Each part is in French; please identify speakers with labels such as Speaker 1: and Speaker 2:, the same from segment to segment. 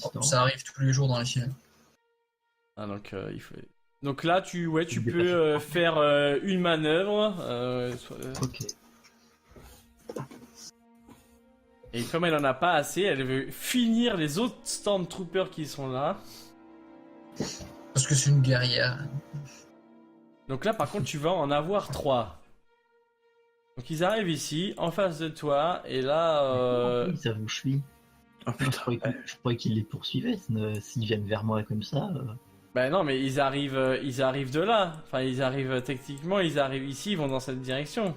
Speaker 1: résistants.
Speaker 2: Ça arrive tous les jours dans les films.
Speaker 3: Ah, il faut... Donc là, tu
Speaker 1: Il
Speaker 3: peux faire une manœuvre.
Speaker 1: Ok.
Speaker 3: Et comme elle en a pas assez, elle veut finir les autres Stormtroopers qui sont là.
Speaker 2: Parce que c'est une guerrière.
Speaker 3: Donc là, par contre, tu vas en avoir 3. Donc ils arrivent ici, en face de toi, et là...
Speaker 1: Ils savent où je suis.
Speaker 4: Ah putain.
Speaker 1: Je croyais qu'ils les poursuivaient. S'ils viennent vers moi comme ça.
Speaker 3: Ben non, mais ils arrivent de là. Enfin, techniquement, ils arrivent ici, ils vont dans cette direction.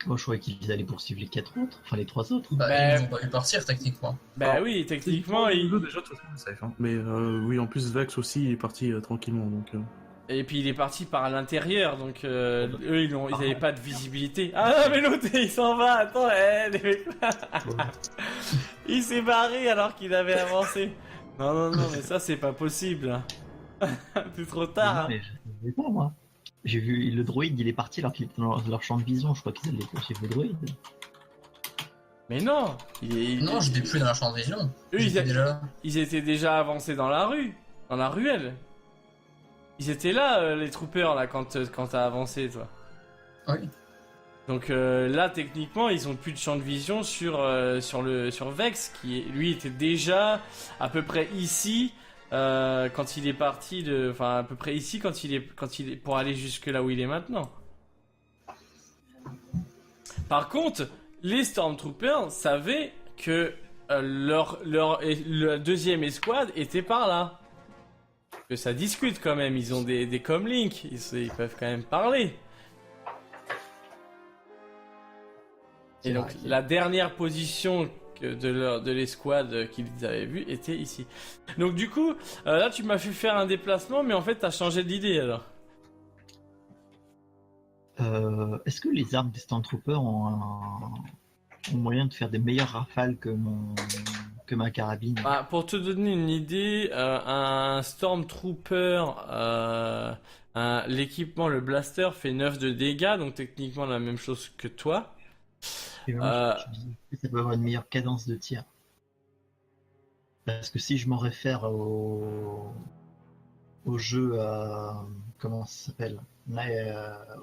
Speaker 1: Moi, je croyais qu'ils allaient poursuivre les 4 autres. Enfin, les 3 autres.
Speaker 2: Bah,
Speaker 3: Bah,
Speaker 2: ils n'ont pas pu partir techniquement.
Speaker 3: Ben oui, techniquement, ils...
Speaker 4: Déjà, de toute façon, c'est safe. Hein. Mais oui, en plus, Vex aussi, il est parti tranquillement. Donc,
Speaker 3: Et puis il est parti par l'intérieur, donc eux, ils avaient pas de visibilité. Ah non, mais l'autre, il s'en va, attends, les mecs là. Il s'est barré alors qu'il avait avancé. Non, mais ça, c'est pas possible. C'est trop tard.
Speaker 1: Non,
Speaker 3: Hein.
Speaker 1: mais je ne sais pas, moi. J'ai vu le droïde, il est parti alors qu'il était dans leur champ de vision. Je crois qu'ils allaient poursuivre le droïde.
Speaker 3: Mais non,
Speaker 2: Non, j'étais plus dans la chambre de vision.
Speaker 3: Eux,
Speaker 2: J'étais déjà là.
Speaker 3: ils étaient déjà avancés dans la rue, dans la ruelle. Ils étaient là, les troopers, là, quand t'as avancé, toi.
Speaker 2: Oui.
Speaker 3: Donc là, techniquement, ils ont plus de champ de vision sur Vex, qui lui était déjà à peu près ici quand il est parti enfin à peu près ici quand il est pour aller jusque là où il est maintenant. Par contre, les Stormtroopers savaient que leur deuxième escouade était par là. Que ça discute quand même, ils ont des comlinks, ils peuvent quand même parler. Et donc la dernière position de l'escouade qu'ils avaient vue était ici. Donc du coup, là tu m'as fait faire un déplacement, mais en fait t'as changé d'idée alors.
Speaker 1: Est-ce que les armes des Stormtroopers ont moyen de faire des meilleures rafales que ma carabine?
Speaker 3: Bah, pour te donner une idée, un Stormtrooper, l'équipement, le blaster fait 9 de dégâts, donc techniquement la même chose que toi.
Speaker 1: Et même, je dis que ça peut avoir une meilleure cadence de tir. Parce que si je m'en réfère au jeu, comment ça s'appelle?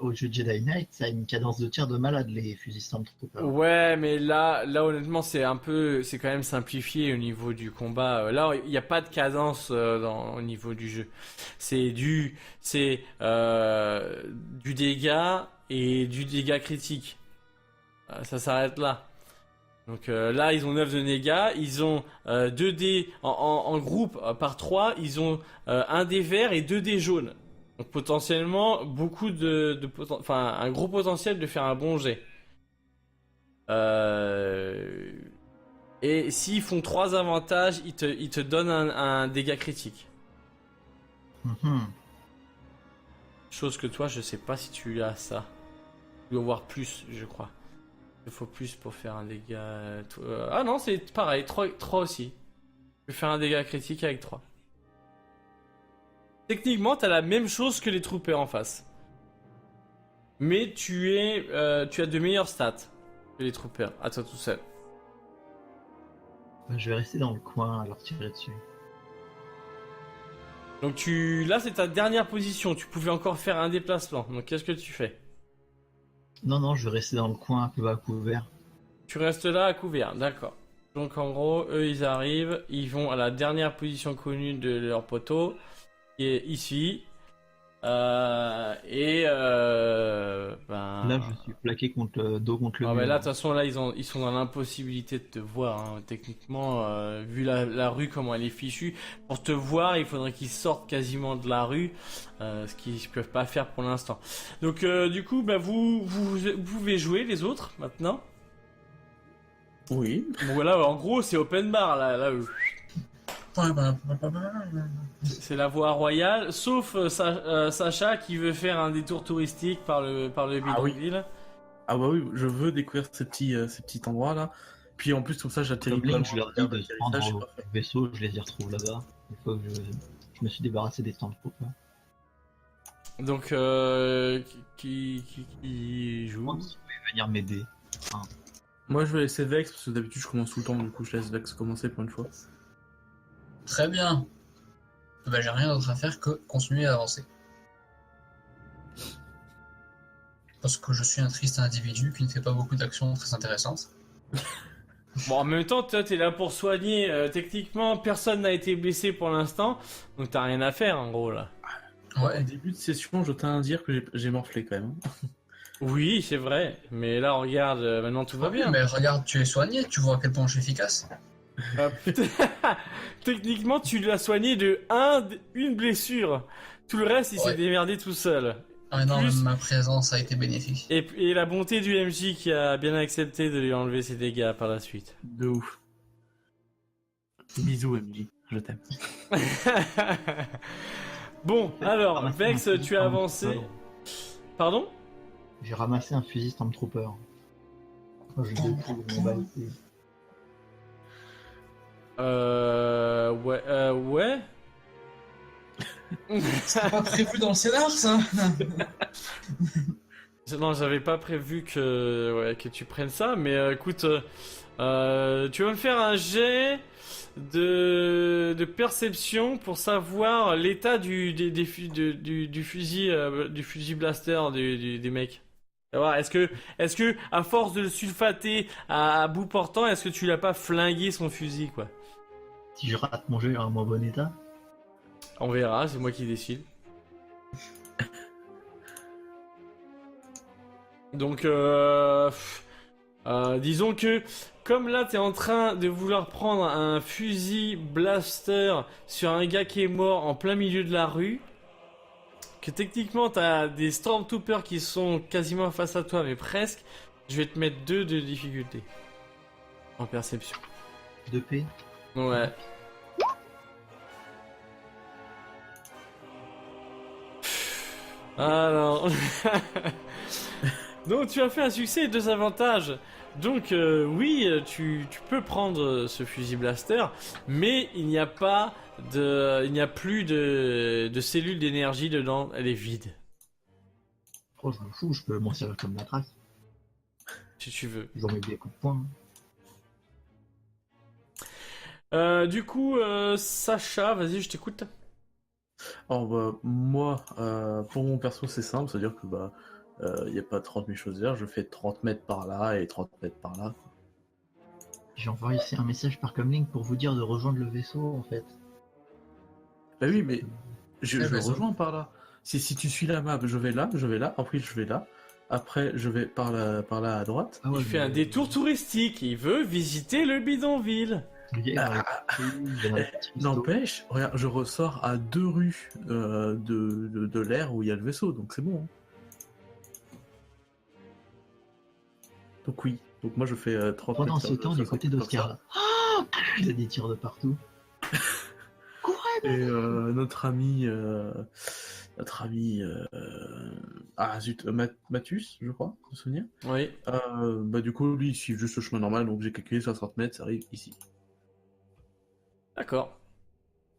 Speaker 1: Au jeu Jedi Knight, ça a une cadence de tir de malade, les fusils Stormtrooper.
Speaker 3: Ouais, mais là honnêtement c'est quand même simplifié au niveau du combat. Là il n'y a pas de cadence au niveau du jeu. C'est du dégât et du dégât critique. Ça s'arrête là. Donc là ils ont 9 de dégâts, ils ont 2 dés en groupe par 3, ils ont 1 dé vert et 2 dés jaunes. Donc potentiellement beaucoup un gros potentiel de faire un bon jet. Et s'ils font 3 avantages, ils te donnent un dégât critique.
Speaker 1: Mhm.
Speaker 3: Chose que toi, je sais pas si tu as ça. Tu dois avoir plus, je crois. Il faut plus pour faire un dégât. Ah non, c'est pareil, 3 aussi. Tu peux faire un dégât critique avec 3. Techniquement, t'as la même chose que les troopers en face. Mais tu as de meilleures stats que les troopers, à toi tout seul.
Speaker 1: Je vais rester dans le coin à leur tirer dessus.
Speaker 3: Donc là c'est ta dernière position, tu pouvais encore faire un déplacement. Donc qu'est-ce que tu fais?
Speaker 1: Non, je vais rester dans le coin un peu à couvert.
Speaker 3: Tu restes là à couvert, d'accord. Donc en gros, eux ils arrivent, ils vont à la dernière position connue de leur poteau, qui est ici.
Speaker 1: Là, je suis plaqué contre le dos contre le
Speaker 3: Ah
Speaker 1: mur.
Speaker 3: bah là de toute façon là ils sont dans l'impossibilité de te voir hein. Techniquement vu la rue comment elle est fichue, pour te voir il faudrait qu'ils sortent quasiment de la rue, ce qu'ils ne peuvent pas faire pour l'instant. Donc du coup bah vous pouvez jouer les autres maintenant.
Speaker 4: oui.
Speaker 3: Bon voilà en gros c'est open bar là. C'est la voie royale, sauf Sacha qui veut faire un détour touristique par le bidonville.
Speaker 4: Ah bah oui, je veux découvrir ces petits endroits là. Puis en plus comme ça j'atterris
Speaker 1: Comme
Speaker 4: pas
Speaker 1: Link, je leur dis de se rendre
Speaker 4: je sais
Speaker 1: au
Speaker 4: pas faire.
Speaker 1: vaisseau, je les y retrouve là-bas. Une fois que je me suis débarrassé des Stormtroopers.
Speaker 3: Donc qui joue?
Speaker 1: Moi, si vous pouvez venir m'aider.
Speaker 4: Moi je vais laisser Vex parce que d'habitude je commence tout le temps, du coup je laisse Vex commencer pour une fois.
Speaker 2: Très bien. Bah, j'ai rien d'autre à faire que continuer à avancer. Parce que je suis un triste individu qui ne fait pas beaucoup d'actions très intéressantes.
Speaker 3: Bon, en même temps, toi, t'es là pour soigner. Techniquement, personne n'a été blessé pour l'instant. Donc, t'as rien à faire, en gros, là.
Speaker 4: Au
Speaker 2: Ouais.
Speaker 4: début de session, je tiens à dire que j'ai morflé quand même.
Speaker 3: Oui, c'est vrai. Mais là, regarde, maintenant, tout va bien.
Speaker 2: Mais regarde, tu es soigné, tu vois à quel point je suis efficace.
Speaker 3: Putain. Techniquement, tu l'as soigné de une blessure. Tout le reste, il s'est
Speaker 2: Ouais.
Speaker 3: démerdé tout seul.
Speaker 2: Ah mais non,
Speaker 3: Plus-
Speaker 2: même ma présence a été bénéfique.
Speaker 3: Et la bonté du MJ qui a bien accepté de lui enlever ses dégâts par la suite.
Speaker 4: De ouf. Bisous, MJ. Je t'aime.
Speaker 3: Bon, alors,
Speaker 1: Ramassé
Speaker 3: Vex,
Speaker 1: un fusil
Speaker 3: tu as avancé.
Speaker 1: Stormtrooper.
Speaker 3: Pardon?
Speaker 1: J'ai ramassé un fusil Stormtrooper. Oh, j'ai deux coups, mon bail, c'est-
Speaker 3: Ouais.
Speaker 2: C'est pas prévu dans le scénar, ça.
Speaker 3: Non, j'avais pas prévu que tu prennes ça, mais écoute, tu vas me faire un jet de perception pour savoir l'état du fusil, du fusil blaster des mecs. Savoir, est-ce que, à force de le sulfater à bout portant, est-ce que tu l'as pas flingué son fusil, quoi?
Speaker 1: Si je rate mon jeu, il est en moins bon état.
Speaker 3: On verra, c'est moi qui décide. Donc, disons que, comme là, t'es en train de vouloir prendre un fusil blaster sur un gars qui est mort en plein milieu de la rue, que techniquement, t'as des Stormtroopers qui sont quasiment face à toi, mais presque, je vais te mettre 2 de difficulté. En perception.
Speaker 1: 2P.
Speaker 3: Ouais. Alors... Donc tu as fait un succès et 2 avantages. Donc oui, tu peux prendre ce fusil blaster, mais il n'y a plus de cellules d'énergie dedans, elle est vide,
Speaker 1: Oh, je m'en fous, je peux m'en servir comme matraque.
Speaker 3: si tu veux.
Speaker 1: Ils ont mis des coups de poing.
Speaker 3: Du coup, Sacha, vas-y, je t'écoute.
Speaker 4: Alors, bah, moi, pour mon perso, c'est simple, c'est-à-dire que bah, il n'y a pas 30 000 choses à dire, je fais 30 mètres par là et 30 mètres par là.
Speaker 1: J'ai envoyé ici un message par Comlink pour vous dire de rejoindre le vaisseau en fait.
Speaker 4: Bah oui, mais je
Speaker 2: Ouais, bah,
Speaker 4: rejoins par là. Si tu suis la map, je vais là, après je vais là, après je vais par là à droite.
Speaker 1: Ah ouais,
Speaker 3: Il fait un détour touristique, il veut visiter le bidonville.
Speaker 1: Le gars, il va dans le petit resto.
Speaker 4: N'empêche, regarde, je ressors à 2 rues de l'air où il y a le vaisseau, donc c'est bon. Hein. Donc oui, donc moi je fais 30
Speaker 1: Pendant
Speaker 4: mètres.
Speaker 1: ce temps, du côté d'Oscar, là. Ah, il a des tirs de partout.
Speaker 4: Et notre ami, Mathus, je crois, de souvenir.
Speaker 3: Oui.
Speaker 4: Bah du coup, lui, il suit juste le chemin normal, donc j'ai calculé 60 mètres, ça arrive ici.
Speaker 3: D'accord.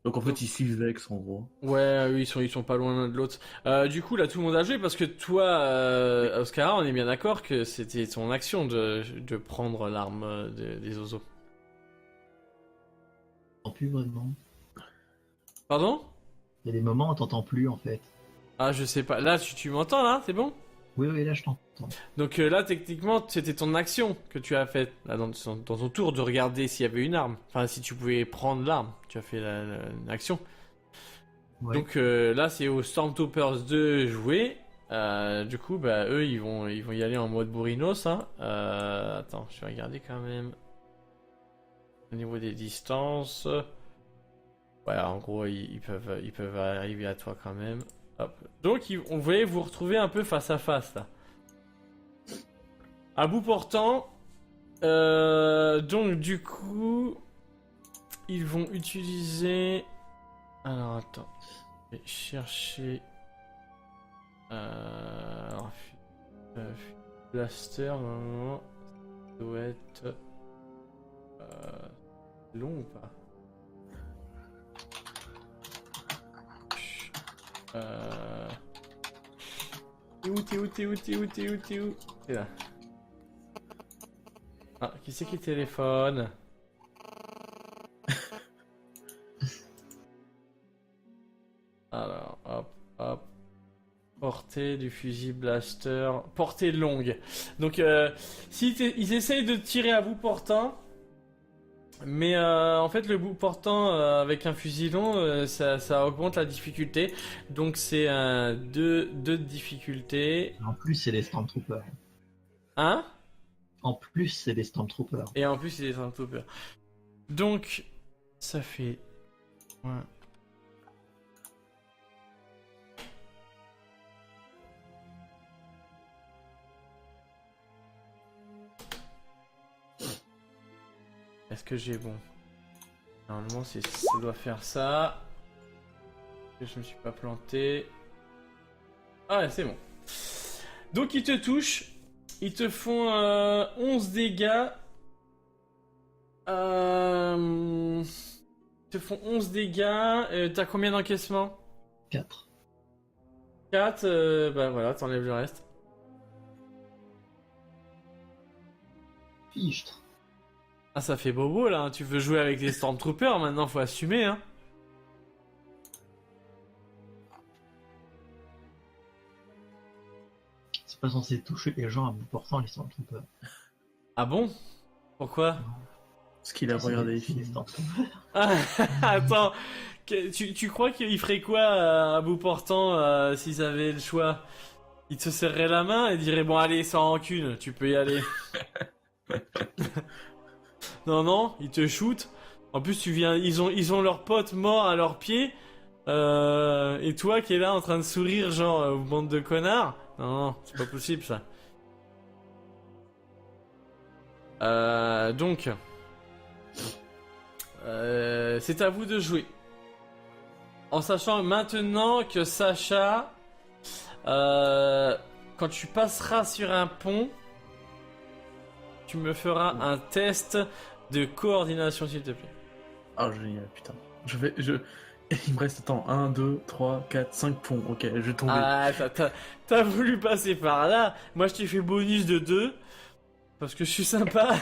Speaker 4: Donc en fait, ils suivent Vex, en gros.
Speaker 3: Ouais, oui, ils sont pas loin l'un de l'autre. Du coup, là, tout le monde a joué parce que toi, Oscar, on est bien d'accord que c'était ton action de prendre l'arme des oiseaux.
Speaker 1: On plus vraiment.
Speaker 3: Pardon?
Speaker 1: Il y a des moments où on t'entend plus en fait.
Speaker 3: Ah, je sais pas. Là, tu m'entends, là? C'est bon?
Speaker 1: Oui, oui, là je t'entends.
Speaker 3: Donc là, techniquement, c'était ton action que tu as faite là, dans ton tour de regarder s'il y avait une arme. Enfin, si tu pouvais prendre l'arme. Tu as fait une action.
Speaker 1: Ouais.
Speaker 3: Donc là, c'est aux Stormtroopers de jouer. Du coup, bah, eux, ils vont y aller en mode bourrinos. Hein. Attends, je vais regarder quand même. Au niveau des distances. Ouais, en gros, ils peuvent arriver à toi quand même. Hop. Donc, on voulait vous retrouver un peu face à face là. À bout portant. Donc, du coup, ils vont utiliser. Alors, attends. Je vais chercher. Alors, blaster, normalement. Ça doit être. Long ou pas? T'es où? T'es là. Ah, qui c'est qui téléphone? Alors, hop, hop. Portée du fusil blaster. Portée longue. Donc, si ils essayent de tirer à bout portant, mais en fait, le bout portant avec un fusil long, ça augmente la difficulté. Donc, c'est un 2 de difficulté.
Speaker 1: En plus, c'est les Stormtroopers.
Speaker 3: Hein?
Speaker 1: En plus, c'est les Stormtroopers.
Speaker 3: Et en plus, il est un peu peur. Donc, ça fait... Ouais. Est-ce que j'ai bon? Normalement, ça doit faire ça. Je me suis pas planté. Ah ouais, c'est bon. Donc, ils te touchent. Ils te font 11 dégâts. Ils te font 11 dégâts. T'as combien d'encaissements?
Speaker 1: 4.
Speaker 3: 4. Bah voilà, t'enlèves le reste.
Speaker 1: Fichtre.
Speaker 3: Ah, ça fait bobo là. Hein. Tu veux jouer avec les Stormtroopers maintenant, faut assumer. Hein.
Speaker 1: C'est pas censé toucher les gens à bout portant, les Stormtroopers.
Speaker 3: Ah bon? Pourquoi?
Speaker 4: Parce qu'il a regardé les
Speaker 1: C'est des
Speaker 4: films.
Speaker 1: Stormtroopers.
Speaker 3: Ah, attends, tu crois qu'ils feraient quoi à bout portant s'ils avaient le choix? Ils te serreraient la main et diraient bon allez sans rancune, tu peux y aller. Non non, ils te shootent. En plus ils ont leurs potes morts à leurs pieds. Et toi qui es là en train de sourire genre bande de connards. Non non, c'est pas possible ça. Donc. C'est à vous de jouer. En sachant maintenant que Sacha, quand tu passeras sur un pont, tu me feras un test de coordination s'il te plaît.
Speaker 4: Ah, génial, putain. Il me reste, attends, 1, 2, 3, 4, 5 ponts. Ok, je vais tomber.
Speaker 3: Ah, t'as voulu passer par là. Moi je t'ai fait bonus de 2 parce que je suis sympa.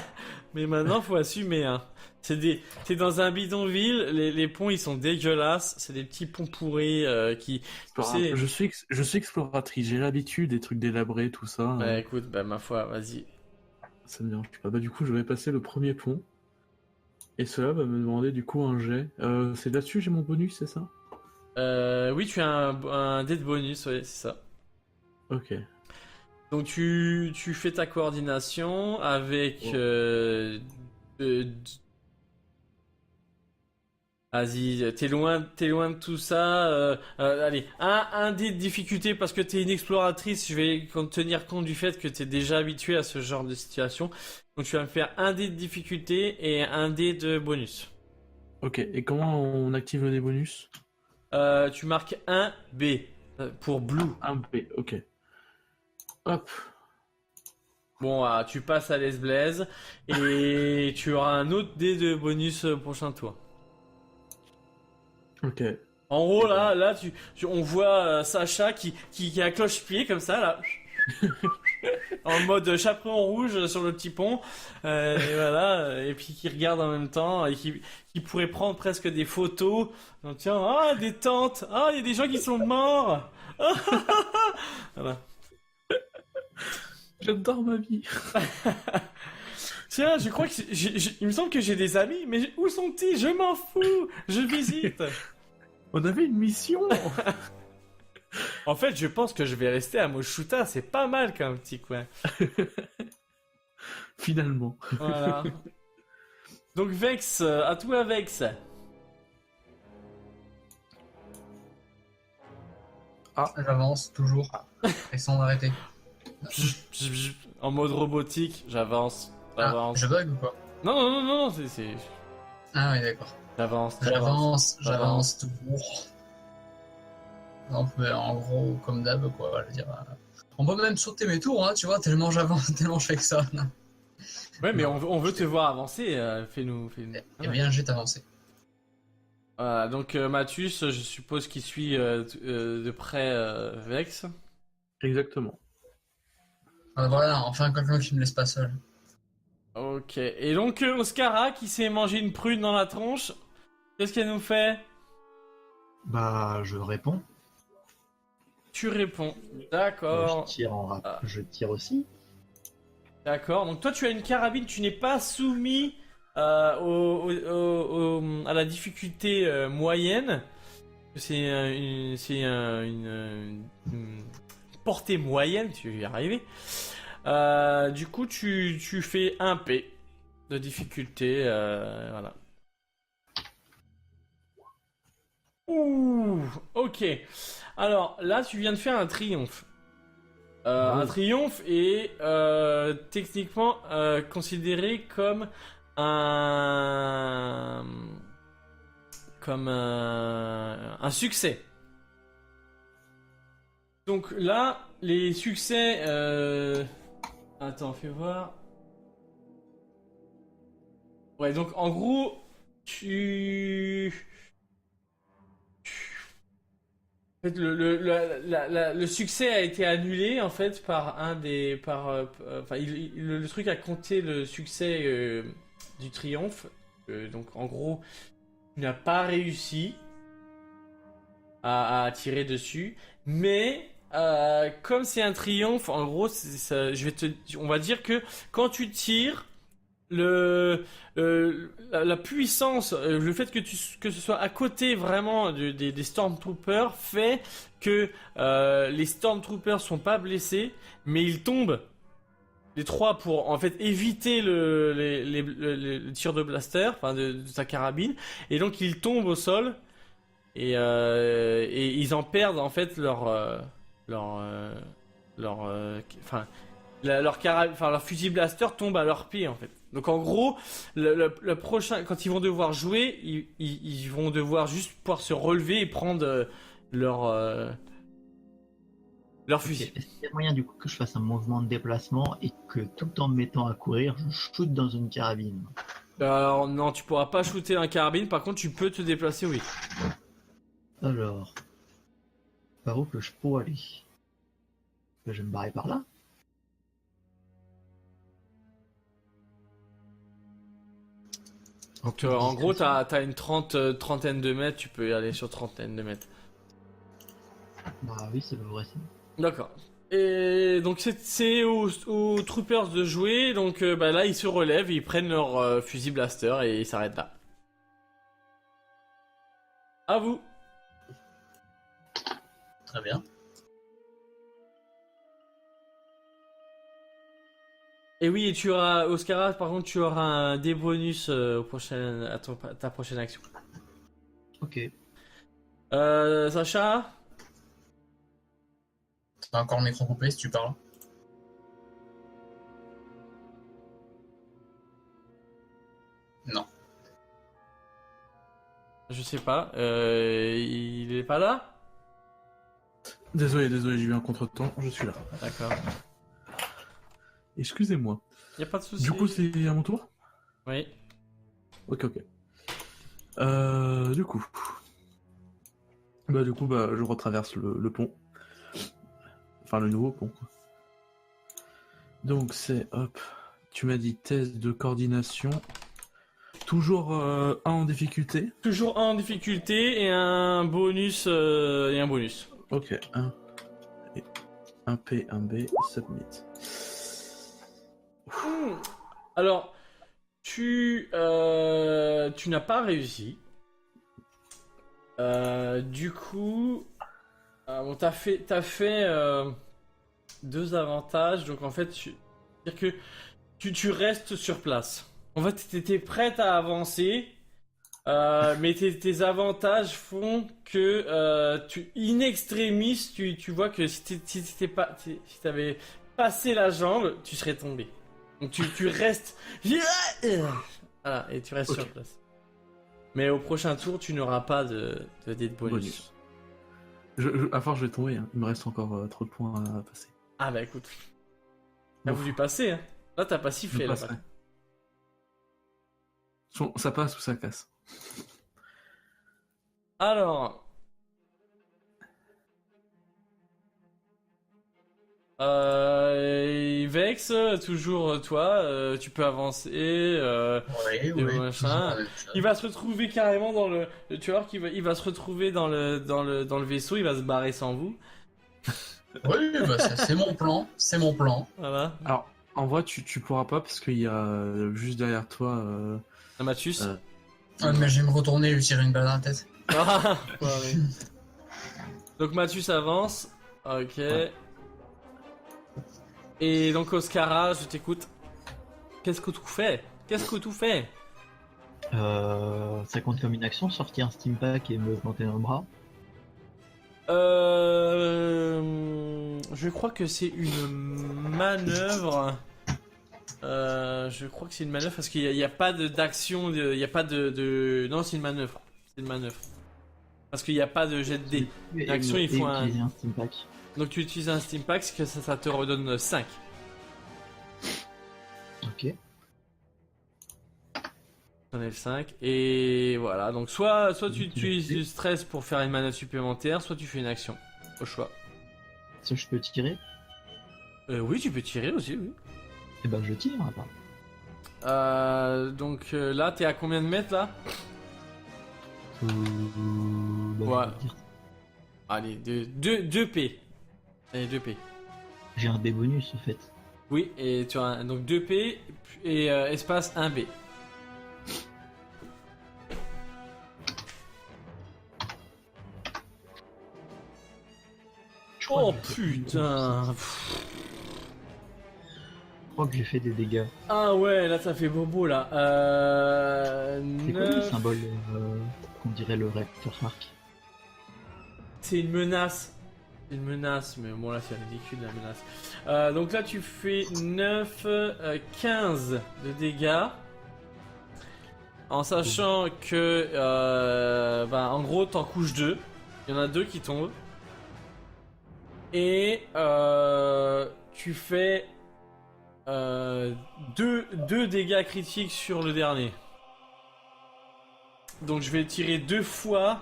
Speaker 3: Mais maintenant faut assumer hein. T'es dans un bidonville, les ponts ils sont dégueulasses, c'est des petits ponts pourris qui... Tu sais...
Speaker 4: Je suis exploratrice, j'ai l'habitude des trucs délabrés, tout ça.
Speaker 3: Bah écoute, bah ma foi, vas-y.
Speaker 4: Ça me dérange pas. Bah du coup, je vais passer le premier pont. Et cela va me demander du coup un jet. C'est là-dessus j'ai mon bonus, c'est ça?
Speaker 3: Oui, tu as un dé de bonus, ouais, c'est ça.
Speaker 4: Ok.
Speaker 3: Donc tu fais ta coordination avec... Vas-y, t'es loin de tout ça. Allez, un dé de difficulté parce que t'es une exploratrice. Je vais tenir compte du fait que t'es déjà habitué à ce genre de situation. Donc tu vas me faire un dé de difficulté et un dé de bonus.
Speaker 4: Ok, et comment on active le dé bonus?
Speaker 3: Tu marques un B pour blue.
Speaker 4: Un B, ok. Hop.
Speaker 3: Bon, tu passes à l'Es-Blaise et tu auras un autre dé de bonus au prochain tour.
Speaker 4: Ok.
Speaker 3: En gros, là, on voit Sacha qui a cloche-pied comme ça, là. En mode chaperon rouge sur le petit pont. Et voilà. Et puis qui regarde en même temps et qui pourrait prendre presque des photos. Donc, tiens, des tentes. Ah, il y a des gens qui sont morts. Voilà.
Speaker 4: J'adore ma vie.
Speaker 3: Tiens, je crois que il me semble que j'ai des amis, mais où sont-ils? Je m'en fous. Je visite.
Speaker 4: On avait une mission.
Speaker 3: En fait, je pense que je vais rester à Moshuta, c'est pas mal comme petit coin.
Speaker 4: Finalement.
Speaker 3: Voilà. Donc Vex, à toi Vex.
Speaker 2: J'avance toujours. Et sans arrêter.
Speaker 3: En mode robotique, j'avance.
Speaker 2: Je bug ou quoi?
Speaker 3: Non, c'est...
Speaker 2: Ah oui, d'accord. J'avance toujours. Non, mais en gros, comme d'hab, quoi, je veux dire. On peut même sauter mes tours, hein, tu vois, tellement j'avance, tellement je fais que ça.
Speaker 3: Ouais, mais on veut te voir avancer, fais-nous.
Speaker 2: Eh bien, j'ai avancé.
Speaker 3: Voilà, donc Mathus, je suppose qu'il suit de près Vex.
Speaker 4: Exactement.
Speaker 2: Voilà, enfin quelqu'un qui me laisse pas seul.
Speaker 3: Ok, et donc Oscara qui s'est mangé une prune dans la tronche, qu'est-ce qu'elle nous fait?
Speaker 1: Bah, je réponds.
Speaker 3: Tu réponds.
Speaker 1: Je
Speaker 3: D'accord.
Speaker 1: tire
Speaker 3: Ah.
Speaker 1: je tire aussi.
Speaker 3: D'accord. Donc toi, tu as une carabine. Tu n'es pas soumis à la difficulté moyenne. Une portée moyenne. Tu vas y arriver. Du coup, tu fais un P de difficulté. Voilà. Ouh, ok. Alors là, tu viens de faire un triomphe. Un triomphe est techniquement considéré un comme un succès. Donc là, les succès. Attends, fais voir. Ouais, donc en gros, En fait, le succès a été annulé en fait par un des enfin le truc a compté le succès du triomphe. Donc en gros, tu n'as pas réussi à tirer dessus, mais comme c'est un triomphe, en gros, on va dire que quand tu tires la puissance, le fait que ce soit à côté vraiment des Stormtroopers fait que les Stormtroopers sont pas blessés, mais ils tombent les trois pour en fait éviter le tir de blaster, enfin de sa carabine, et donc ils tombent au sol et ils en perdent en fait leur enfin leur fusil blaster tombe à leurs pieds en fait. Donc en gros, le prochain, quand ils vont devoir jouer, ils vont devoir juste pouvoir se relever et prendre leur
Speaker 1: Ok.
Speaker 3: fusil.
Speaker 1: Est-ce qu'il y a moyen du coup que je fasse un mouvement de déplacement et que tout en me mettant à courir, je shoot dans une carabine?
Speaker 3: Alors non, tu pourras pas shooter un carabine, par contre tu peux te déplacer, oui.
Speaker 1: Alors, par où que je peux aller? Je vais me barrer par là.
Speaker 3: Donc en gros, t'as une trentaine de mètres, tu peux y aller sur trentaine de mètres.
Speaker 1: Bah oui, c'est pas vrai ça.
Speaker 3: D'accord. Et donc c'est aux troopers de jouer, donc bah, là ils se relèvent, ils prennent leur fusil blaster et ils s'arrêtent là. À vous.
Speaker 2: Très bien.
Speaker 3: Et oui, et tu auras, Oscara, par contre, tu auras un des bonus ta prochaine action.
Speaker 1: Ok.
Speaker 3: Sacha?
Speaker 2: T'as encore le micro coupé si tu parles. Non.
Speaker 3: Je sais pas, il est pas là?
Speaker 4: Désolé, j'ai eu un contretemps, je suis là.
Speaker 3: D'accord.
Speaker 4: Excusez-moi.
Speaker 3: Y a pas de souci.
Speaker 4: Du coup, c'est à mon tour?
Speaker 3: Oui.
Speaker 4: Ok. Du coup. Je retraverse le pont. Enfin, le nouveau pont, quoi. Donc, c'est, hop, tu m'as dit test de coordination. Toujours un en difficulté.
Speaker 3: Toujours un en difficulté et un bonus.
Speaker 4: Ok, un P, un B, submit.
Speaker 3: Alors, tu n'as pas réussi. Du coup, bon, t'as fait deux avantages. Donc en fait, c'est-à-dire que tu restes sur place. En fait, t'étais prête à avancer, mais tes avantages font que in extremis, tu vois que si t'avais passé la jambe, tu serais tombé. Donc tu restes. Voilà, et tu restes
Speaker 4: Ok.
Speaker 3: sur place. Mais au prochain tour, tu n'auras pas de dé de bonus.
Speaker 4: À force, je vais tomber. Hein. Il me reste encore trop de points à passer.
Speaker 3: Ah bah écoute. T'as
Speaker 4: Bon.
Speaker 3: voulu passer, hein. Là, t'as pas
Speaker 4: Je
Speaker 3: sifflé, là.
Speaker 4: passerai. Ça passe ou ça casse.
Speaker 3: Alors. Vex, toujours toi, tu peux avancer.
Speaker 2: Oui,
Speaker 3: machin. Il va se retrouver carrément dans le. Tu vois il va se retrouver dans le vaisseau, il va se barrer sans vous.
Speaker 2: Oui, bah, c'est mon plan. C'est mon plan.
Speaker 3: Voilà.
Speaker 4: Alors, en vrai, tu pourras pas parce qu'il y a juste derrière toi.
Speaker 3: Un Mathus.
Speaker 2: Mais je vais me retourner et lui tirer une balle dans la tête.
Speaker 3: Ah, ouais. Donc Mathus avance. Ok.
Speaker 4: Ouais.
Speaker 3: Et donc Oscara, je t'écoute. Qu'est-ce que tu fais? Qu'est-ce que tu fais?
Speaker 1: Ça compte comme une action, sortir un steam pack et me planter dans le bras.
Speaker 3: Je crois que c'est une manœuvre. Je crois que c'est une manœuvre parce qu'il n'y a pas d'action, il n'y a pas de... Non, c'est une manœuvre. C'est une manœuvre. Parce qu'il n'y a pas de jet de dés. L'action, il faut un...
Speaker 1: un steam pack.
Speaker 3: Donc tu utilises un steam pack, que ça te redonne 5.
Speaker 1: Ok.
Speaker 3: J'en ai le 5. Et voilà, donc soit tu utilises du stress pour faire une manœuvre supplémentaire, soit tu fais une action. Au choix.
Speaker 1: Ça, je peux tirer?
Speaker 3: Oui, tu peux tirer aussi, oui.
Speaker 1: Et ben, je tire, attends.
Speaker 3: Donc là, t'es à combien de mètres là?
Speaker 1: Bah,
Speaker 3: Ouais.
Speaker 1: je vais dire.
Speaker 3: Allez, 2 P. Allez, 2 P.
Speaker 1: J'ai un dé bonus, en fait.
Speaker 3: Oui, et tu as donc 2 P et espace 1 B.
Speaker 1: Je crois
Speaker 3: Oh
Speaker 1: que j'ai-
Speaker 3: putain!
Speaker 1: Je crois que j'ai fait des dégâts.
Speaker 3: Ah ouais, là ça fait bobo là.
Speaker 1: C'est quoi le
Speaker 3: 9...
Speaker 1: symbole qu'on dirait le réacteur Arc?
Speaker 3: C'est une menace. C'est une menace, mais bon là c'est ridicule la menace. Donc là tu fais 9, 15 de dégâts. En sachant que, en gros t'en couches 2. Il y en a 2 qui tombent. Et tu fais 2 dégâts critiques sur le dernier. Donc je vais tirer 2 fois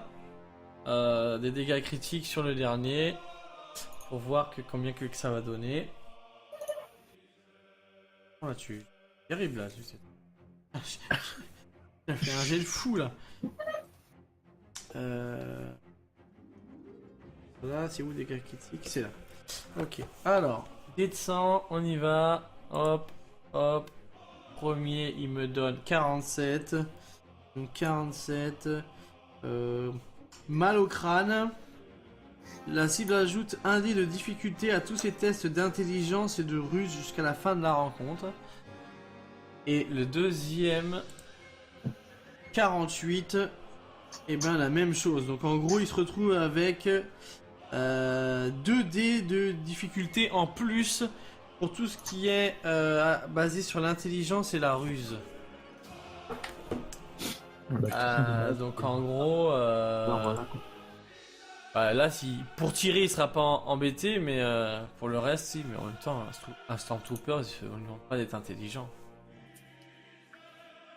Speaker 3: des dégâts critiques sur le dernier pour voir combien que ça va donner. Oh là tu... Terrible là. J'ai fait un jet de fou là. Là c'est où dégâts critiques? C'est là. Ok. Alors, dés de sang, on y va. Hop, hop. Premier il me donne 47. Donc 47. Mal au crâne. La cible ajoute un dé de difficulté à tous ses tests d'intelligence et de ruse jusqu'à la fin de la rencontre. Et le deuxième, 48. Et ben la même chose. Donc en gros, il se retrouve avec 2 dés de difficulté en plus pour tout ce qui est basé sur l'intelligence et la ruse. Donc en gros,
Speaker 1: Voilà, quoi.
Speaker 3: là si pour tirer il sera pas embêté, mais pour le reste si. Mais en même temps, un Stormtrooper, on ne demande pas d'être intelligent.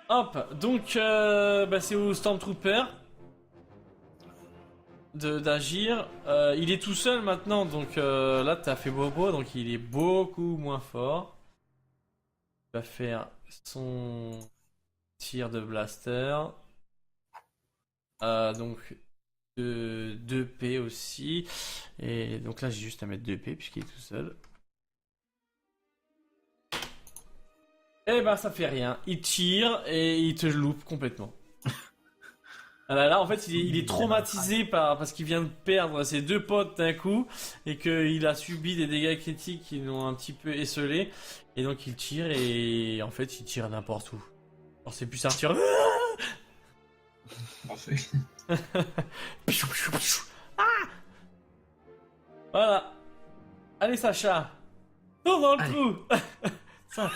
Speaker 3: Hop, donc c'est au Stormtrooper d'agir. Il est tout seul maintenant, donc là t'as fait bobo, donc il est beaucoup moins fort. Il va faire son tir de blaster. Donc 2 P aussi. Et donc là j'ai juste à mettre 2 P puisqu'il est tout seul. Et ben ça fait rien. Il tire et il te loupe complètement. Là en fait il est traumatisé parce qu'il vient de perdre ses 2 potes d'un coup et qu'il a subi des dégâts critiques qui l'ont un petit peu esselé. Et donc il tire et en fait il tire n'importe où. Alors c'est plus un tir.
Speaker 2: Parfait.
Speaker 3: Ah, voilà. Allez Sacha. Tourne dans le
Speaker 4: Allez.
Speaker 3: trou. Ça.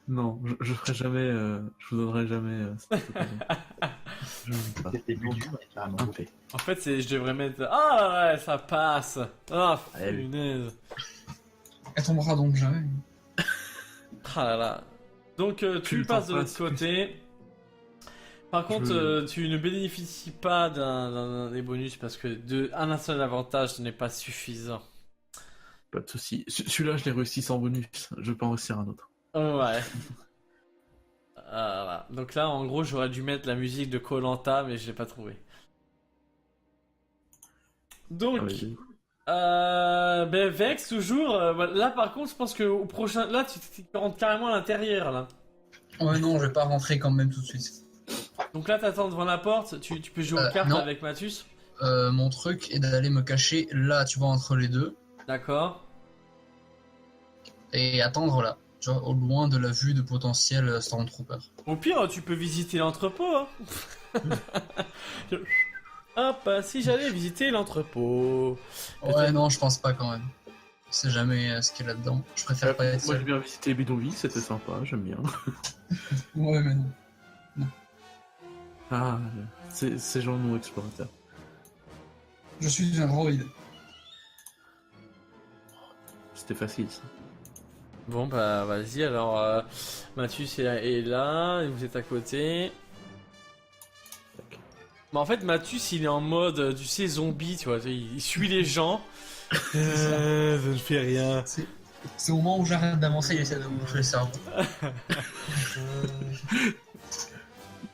Speaker 4: Non, je ferai jamais. Je vous donnerai jamais. Cette occasion. Je ne veux pas.
Speaker 1: C'était plus dur, mais carrément.
Speaker 4: Un P.
Speaker 3: En fait, je devrais mettre. Ah ouais, ça passe. Ah,
Speaker 4: Allez.
Speaker 3: punaise.
Speaker 2: Elle tombera donc jamais.
Speaker 3: Ah là là. Donc, tu
Speaker 4: Plus
Speaker 3: passes de
Speaker 4: le temps
Speaker 3: l'autre
Speaker 4: passe,
Speaker 3: côté. Par contre,
Speaker 4: Je-
Speaker 3: tu ne bénéficies pas d'un des bonus parce que un seul avantage ce n'est pas suffisant.
Speaker 4: Pas de souci. Celui-là, je l'ai réussi sans bonus. Je peux en réussir un autre.
Speaker 3: Ouais. Voilà. Donc là, en gros, j'aurais dû mettre la musique de koh mais je l'ai pas trouvé. Donc, ben Vex toujours. Là, par contre, je pense que au prochain, là, tu rentres carrément à l'intérieur là.
Speaker 2: Ouais, non, je vais pas rentrer quand même tout de suite.
Speaker 3: Donc là, t'attends devant la porte. Tu peux jouer aux cartes
Speaker 2: non.
Speaker 3: avec Mathus.
Speaker 2: Mon truc est d'aller me cacher là, tu vois, entre les deux,
Speaker 3: D'accord.
Speaker 2: et attendre là, tu vois, au loin de la vue de potentiels Stormtroopers.
Speaker 3: Au pire, tu peux visiter l'entrepôt. Hein. Hop, si j'allais visiter l'entrepôt.
Speaker 2: Ouais, non, je pense pas quand même. Je sais jamais ce qu'il y a là-dedans. Je préfère pas être
Speaker 4: Moi, j'ai
Speaker 2: seul.
Speaker 4: bien visité les bidonvilles, c'était sympa, j'aime bien.
Speaker 2: Ouais, mais non.
Speaker 4: Ah, ces gens non explorateurs.
Speaker 2: Je suis un droïde.
Speaker 4: C'était facile, ça.
Speaker 3: Bon, bah, vas-y. Alors, Mathus est là, et vous êtes à côté.
Speaker 4: Tac.
Speaker 3: Bah, en fait, Mathus, il est en mode, tu sais, zombie, tu vois. Il suit les gens. Ça ne fait rien.
Speaker 2: C'est au moment où j'arrête d'avancer, il essaie de me bouffer le cerveau.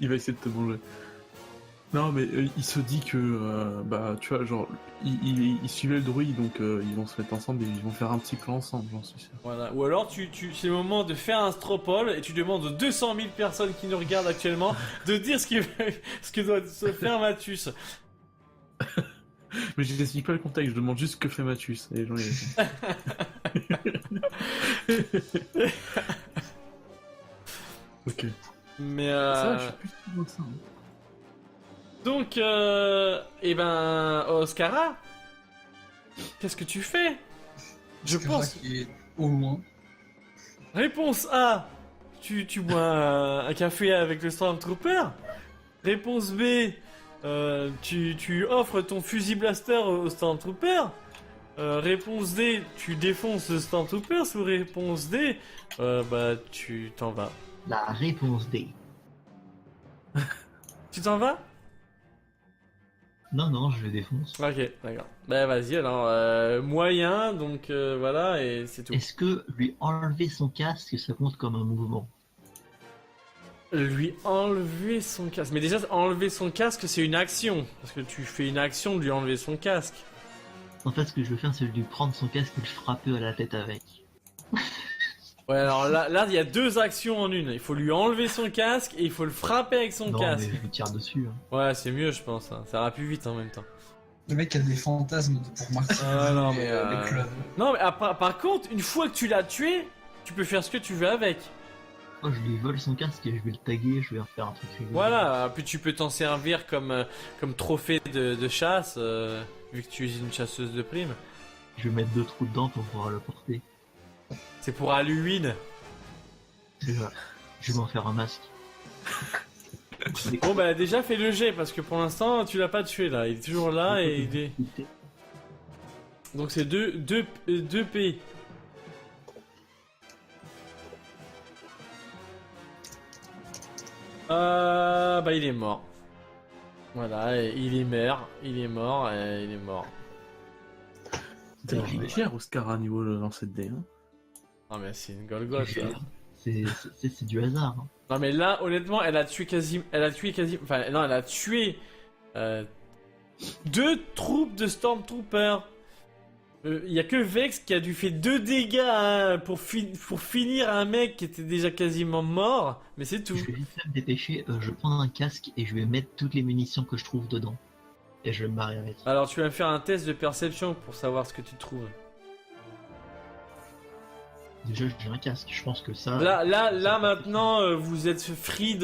Speaker 4: Il va essayer de te manger. Non, mais il se dit que, bah, tu vois, genre, il suivait le druide, donc ils vont se mettre ensemble et ils vont faire un petit plan ensemble, j'en suis sûr.
Speaker 3: Voilà. Ou alors, c'est le moment de faire un stropole et tu demandes aux 200 000 personnes qui nous regardent actuellement de dire ce que doit se faire Mathus.
Speaker 4: Mais je n'explique pas le contexte, je demande juste ce que fait Mathus. Et les gens, Ok.
Speaker 3: Mais
Speaker 4: Ça, je suis plus sûr de ça. Hein.
Speaker 3: donc, eh ben, Oscara, qu'est-ce que tu fais? Je pense.
Speaker 2: Qui est au loin.
Speaker 3: Réponse A, tu bois un café avec le Stormtrooper. Réponse B, tu offres ton fusil blaster au Stormtrooper. Réponse D, tu défonces le Stormtrooper. Sous réponse D, bah tu t'en vas.
Speaker 1: La réponse D.
Speaker 3: Tu t'en vas?
Speaker 1: Non, non, je le défonce.
Speaker 3: Ok, d'accord. Bah vas-y, alors moyen, donc voilà, et c'est tout.
Speaker 1: Est-ce que lui enlever son casque, ça compte comme un mouvement?
Speaker 3: Lui enlever son casque. Mais déjà, enlever son casque, c'est une action. Parce que tu fais une action de lui enlever son casque.
Speaker 1: En fait, ce que je veux faire, c'est lui prendre son casque et le frapper à la tête avec.
Speaker 3: Ouais, alors là, il y a deux actions en une. Il faut lui enlever son casque et il faut le frapper avec son
Speaker 1: Non,
Speaker 3: casque.
Speaker 1: mais je lui tire dessus. Hein.
Speaker 3: Ouais, c'est mieux, je pense. Hein. Ça ira plus vite en même temps.
Speaker 2: Le mec a des fantasmes pour martyriser
Speaker 3: Ah, non, mais,
Speaker 2: les clones.
Speaker 3: Non, mais par contre, une fois que tu l'as tué, tu peux faire ce que tu veux avec.
Speaker 1: Moi, je lui vole son casque et je vais le taguer, je vais en faire un truc rigolo.
Speaker 3: Voilà, puis tu peux t'en servir comme trophée de chasse, vu que tu es une chasseuse de primes.
Speaker 1: Je vais mettre 2 trous dedans pour pouvoir le porter.
Speaker 3: C'est pour Halloween.
Speaker 1: C'est ça. Je vais m'en faire un masque.
Speaker 3: Bon bah déjà fais le jet parce que pour l'instant tu l'as pas tué là, il est toujours là et il est... Donc c'est 2 P. Bah il est mort. Voilà, et il est mort, il est mort, et il est mort.
Speaker 4: Il est cher, Oscar, à niveau de lancer de dés. Hein.
Speaker 3: Non mais c'est une Golgoth là.
Speaker 1: C'est du hasard. Hein.
Speaker 3: Non mais là honnêtement elle a tué quasi... Enfin non elle a tué 2 troupes de Stormtroopers. Il y a que Vex qui a dû faire 2 dégâts hein, pour finir un mec qui était déjà quasiment mort, mais c'est tout.
Speaker 1: Je vais vite fait me dépêcher, je prends un casque et je vais mettre toutes les munitions que je trouve dedans. Et je vais me barrer avec.
Speaker 3: Alors tu vas faire un test de perception pour savoir ce que tu trouves.
Speaker 1: Déjà j'ai un casque, je pense que ça...
Speaker 3: Là maintenant vous êtes free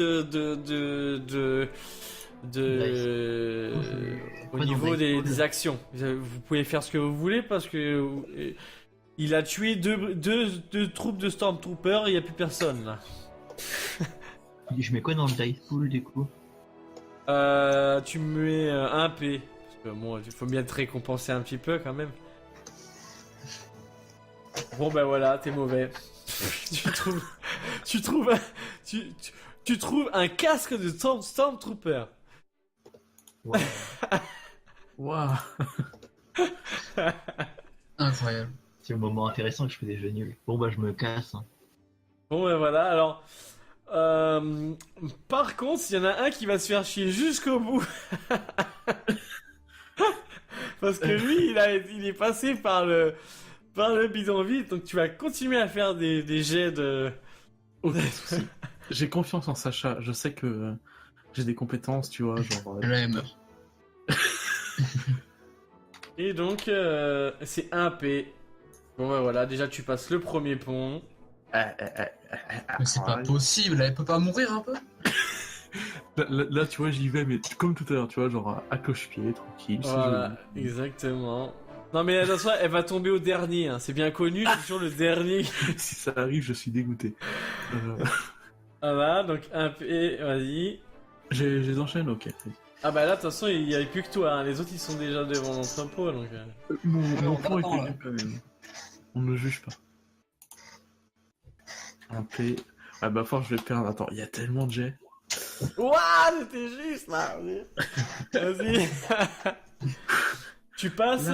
Speaker 3: au niveau des actions. Vous pouvez faire ce que vous voulez parce que il a tué deux troupes de Stormtroopers et il n'y a plus personne là.
Speaker 1: Je mets quoi dans le dice pool du coup?
Speaker 3: Tu mets un P. Parce que bon, il faut bien te récompenser un petit peu quand même. Bon ben voilà, t'es mauvais. tu trouves un casque de Stormtrooper.
Speaker 1: Ouais.
Speaker 4: Waouh.
Speaker 2: Incroyable.
Speaker 1: C'est au moment intéressant que je fais des jeux nuls. Bon bah je me casse. Hein.
Speaker 3: Bon, ben voilà, alors. Par contre, il y en a un qui va se faire chier jusqu'au bout. Parce que lui, il est passé par le bidonville, donc tu vas continuer à faire des jets de.
Speaker 4: Ok, souci. J'ai confiance en Sacha. Je sais que j'ai des compétences, tu vois, genre.
Speaker 2: J'aime.
Speaker 3: Et donc, c'est 1P. Bon, ben voilà, déjà tu passes le premier pont.
Speaker 2: Mais c'est pas possible, elle peut pas mourir un peu?
Speaker 4: Là, tu vois, j'y vais, mais comme tout à l'heure, tu vois, genre à cloche-pied, tranquille. c'est
Speaker 3: Voilà,
Speaker 4: joli.
Speaker 3: exactement. Non, mais attention, elle va tomber au dernier, hein. C'est bien connu, c'est toujours le dernier.
Speaker 4: Si ça arrive, je suis dégoûté.
Speaker 3: Voilà, donc 1P, vas-y.
Speaker 4: Je les enchaîne, ok.
Speaker 3: Ah bah là, de toute façon, il y a plus que toi, hein. Les autres, ils sont déjà devant l'entrepôt, donc...
Speaker 4: Mon
Speaker 2: on
Speaker 4: plan
Speaker 2: attend,
Speaker 4: était
Speaker 2: là.
Speaker 4: nul quand même. On ne juge pas. Un P. Ah bah force, je vais perdre. Attends, il y a tellement de jets.
Speaker 3: Ouah, c'était juste, là. Vas-y. Tu passes,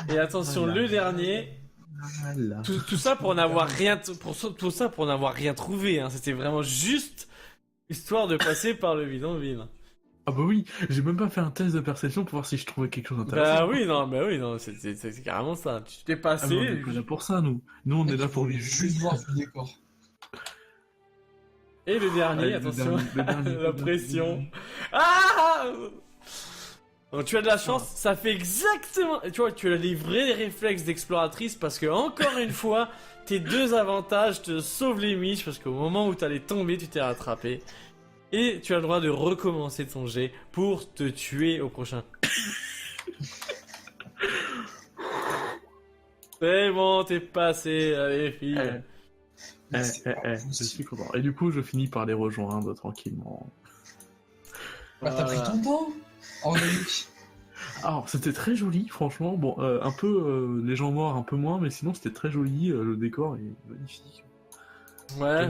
Speaker 3: et attention, le dernier... Tout ça pour n'avoir rien, tout ça pour n'avoir rien trouvé, hein. C'était vraiment juste histoire de passer par le bidonville.
Speaker 4: Ah bah oui, j'ai même pas fait un test de perception pour voir si je trouvais quelque chose d'intéressant.
Speaker 3: Bah oui, non, c'est carrément ça. Tu t'es
Speaker 4: Ah, mais on
Speaker 3: passé.
Speaker 4: est pas là pour ça, nous. Nous, on est là pour vivre.
Speaker 2: Juste voir le décor.
Speaker 3: Et le dernier,
Speaker 4: Allez,
Speaker 3: attention,
Speaker 4: le dernier,
Speaker 3: la pression. Ah! Donc tu as de la chance, ça fait exactement. Tu vois, tu as les vrais réflexes d'exploratrice parce que encore une fois, tes deux avantages te sauvent les miches parce qu'au moment où t'allais tomber, tu t'es rattrapé. Et tu as le droit de recommencer ton jet pour te tuer au prochain. C'est bon, t'es passé, allez fille.
Speaker 4: Je suis content. Et du coup, je finis par les rejoindre tranquillement.
Speaker 2: Bah, t'as pris ton temps? Organique.
Speaker 4: Alors, c'était très joli, franchement. Bon, un peu les gens morts, un peu moins, mais sinon, c'était très joli. Le décor est magnifique.
Speaker 3: Ouais,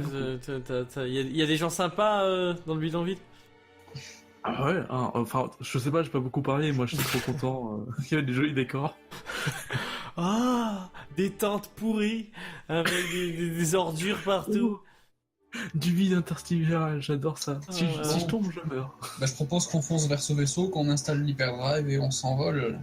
Speaker 3: il y a des gens sympas dans le bidonville.
Speaker 4: Ah ouais, hein, enfin, je sais pas, j'ai pas beaucoup parlé. Moi, j'étais trop content. Il y avait des jolis décors.
Speaker 3: Ah, des tentes pourries avec des ordures partout.
Speaker 4: Du vide intersidéral, j'adore ça. Si,
Speaker 3: Ah,
Speaker 4: si je tombe, je meurs.
Speaker 2: Bah, je propose qu'on fonce vers ce vaisseau, qu'on installe l'hyperdrive et on s'envole.